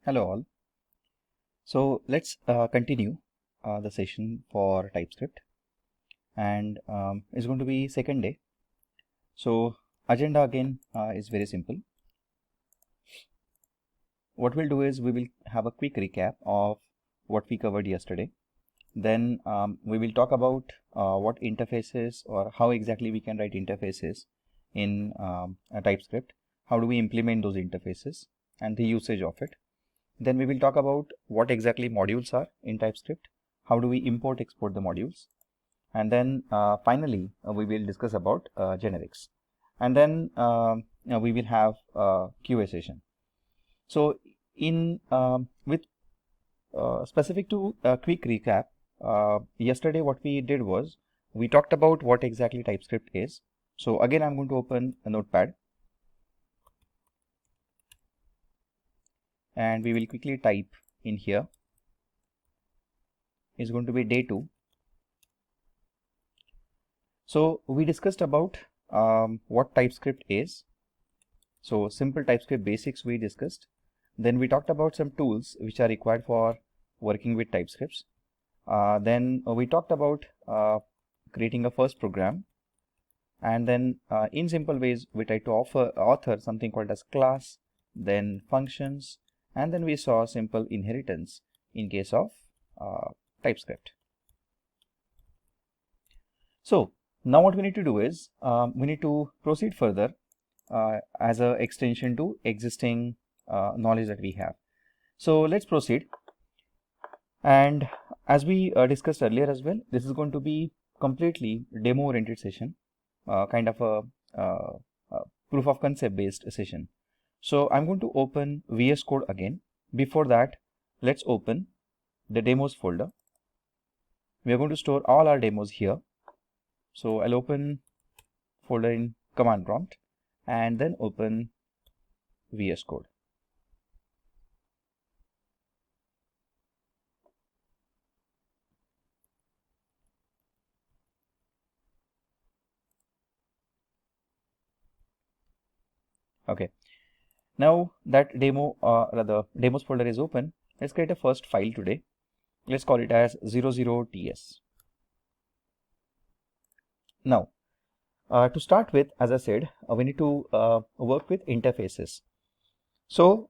Hello all. So let's continue the session for TypeScript, and it's going to be second day. So agenda again is very simple. What we'll do is we will have a quick recap of what we covered yesterday. Then we will talk about what interfaces or how exactly we can write interfaces in a TypeScript. How do we implement those interfaces and the usage of it. Then we will talk about what exactly modules are in TypeScript, how do we import export the modules, and then finally we will discuss about generics, and then we will have a QA session. So in with specific to a quick recap, yesterday what we did was we talked about what exactly TypeScript is. So again I'm going to open a notepad and we will quickly type in here. Is going to be day 2. So we discussed about what TypeScript is. So simple TypeScript basics we discussed. Then we talked about some tools which are required for working with TypeScripts. Then we talked about creating a first program. And then in simple ways we tried to author something called as class, then functions, and then we saw simple inheritance in case of TypeScript. So now what we need to do is we need to proceed further as an extension to existing knowledge that we have. So let's proceed. And as we discussed earlier as well, this is going to be completely demo oriented session, kind of a proof of concept based session. So I'm going to open VS Code again. Before that, let's open the demos folder. We are going to store all our demos here. So I'll open folder in command prompt and then open VS Code. Okay, now that demos folder is open, let's create a first file today. Let's call it as 00ts. Now to start with, as I said, we need to work with interfaces. So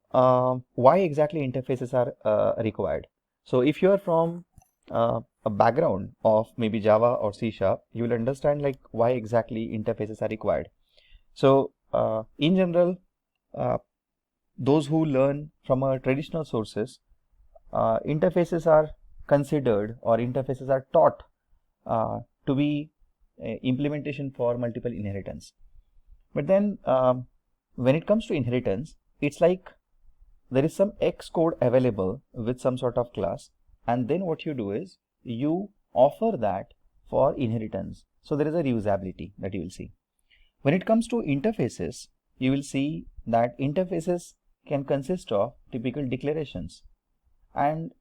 why exactly interfaces are required? So if you are from a background of maybe Java or C#, you will understand like why exactly interfaces are required. So in general, those who learn from traditional sources, interfaces are considered or interfaces are taught to be implementation for multiple inheritance. But then when it comes to inheritance, it's like there is some X code available with some sort of class, and then what you do is you offer that for inheritance. So there is a reusability that you will see. When it comes to interfaces, you will see that interfaces can consist of typical declarations, and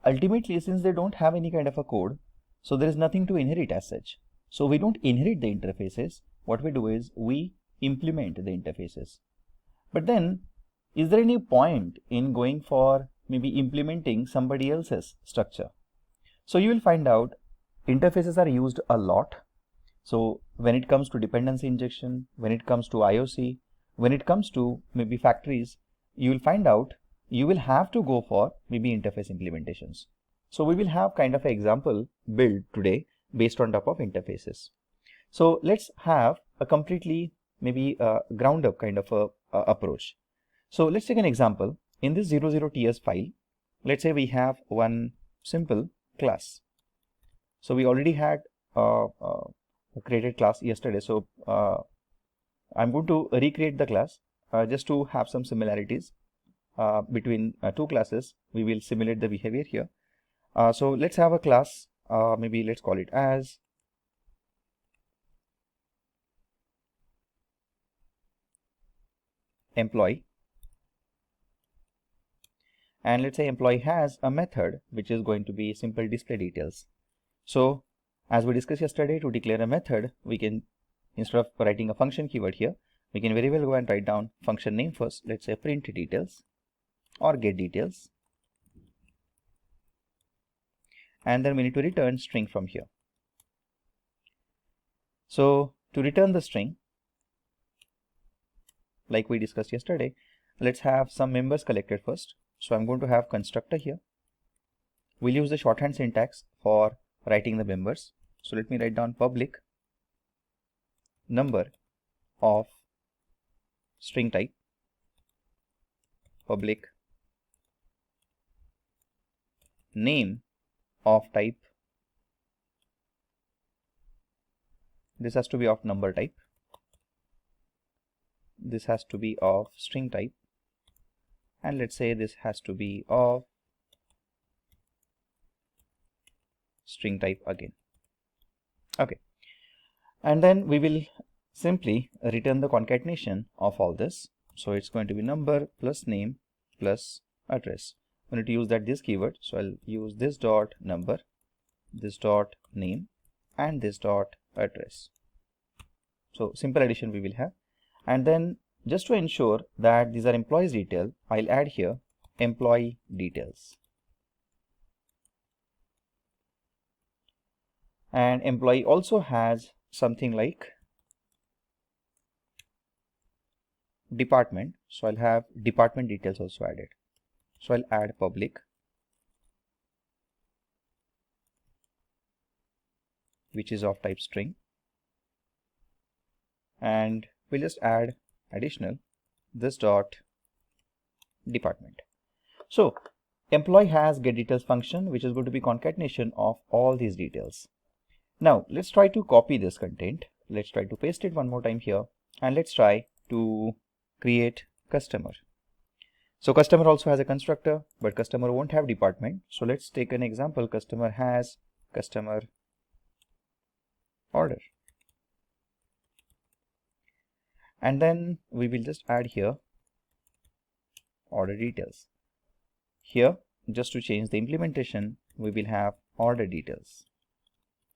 ultimately since they don't have any kind of a code, so there is nothing to inherit as such. So we don't inherit the interfaces. What we do is we implement the interfaces. But then is there any point in going for maybe implementing somebody else's structure? So you will find out interfaces are used a lot. So when it comes to dependency injection, when it comes to IOC, when it comes to maybe factories, you will find out you will have to go for maybe interface implementations. So we will have kind of an example build today based on top of interfaces. So let's have a completely maybe ground up kind of a approach. So let's take an example. In this 00ts file, let's say we have one simple class. So we already had created class yesterday. So I'm going to recreate the class just to have some similarities between two classes. We will simulate the behavior here. So let's have a class, maybe let's call it as employee, and let's say employee has a method which is going to be simple display details. So as we discussed yesterday, to declare a method, we can, instead of writing a function keyword here, we can very well go and write down function name first. Let's say print details. or get details, and then we need to return string from here. So to return the string, like we discussed yesterday, let's have some members collected first. So I'm going to have constructor here. We'll use the shorthand syntax for writing the members. So let me write down public number of string type, public name of type, this has to be of number type, this has to be of string type, and let's say this has to be of string type again. Okay, and then we will simply return the concatenation of all this. So it's going to be number plus name plus address. We need to use this keyword, so I'll use this dot number, this dot name, and this dot address. So simple addition we will have. And then just to ensure that these are employees detail, I'll add here employee details. And employee also has something like department, so I'll have department details also added. So I'll add public, which is of type string, and we'll just add additional this dot department. So employee has get details function, which is going to be concatenation of all these details. Now let's try to copy this content. Let's try to paste it one more time here, and let's try to create customer. So customer also has a constructor, but customer won't have department. So let's take an example. Customer has customer order, and then we will just add here order details. Here, just to change the implementation, we will have order details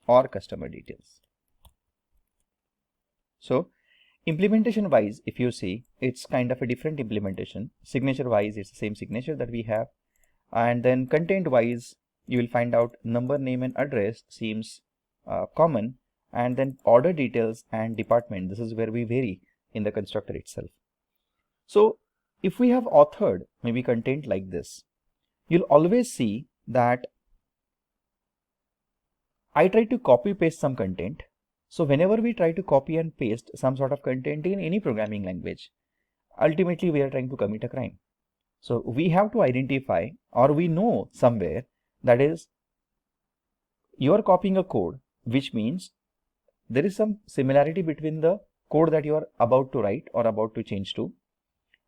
or customer details. So implementation wise, if you see, it's kind of a different implementation. Signature wise, it's the same signature that we have, and then content wise, you will find out number, name, and address seems common, and then order details and department, this is where we vary in the constructor itself. So if we have authored maybe content like this, you'll always see that I try to copy paste some content. So whenever we try to copy and paste some sort of content in any programming language, ultimately we are trying to commit a crime. So we have to identify, or we know somewhere, that is, you are copying a code, which means there is some similarity between the code that you are about to write or about to change to,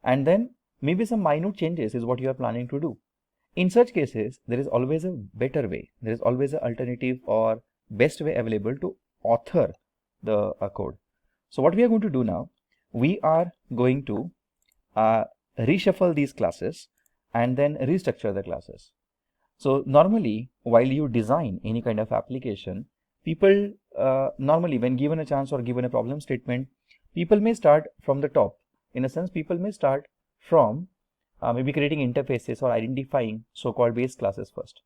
and then maybe some minute changes is what you are planning to do. In such cases, there is always a better way. There is always an alternative or best way available to author the code. So what we are going to do now, we are going to reshuffle these classes and then restructure the classes. So normally, while you design any kind of application, people normally, when given a chance or given a problem statement, people may start from the top. In a sense, people may start from maybe creating interfaces or identifying so-called base classes first.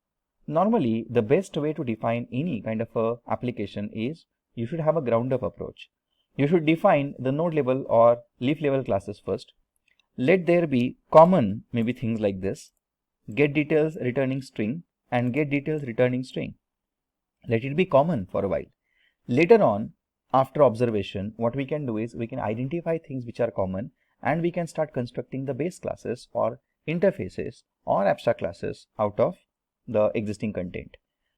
Normally, the best way to define any kind of a application is you should have a ground up approach. You should define the node level or leaf level classes first. Let there be common maybe things like this: get details returning string and get details returning string. Let it be common for a while. Later on, after observation, what we can do is we can identify things which are common, and we can start constructing the base classes or interfaces or abstract classes out of the existing content.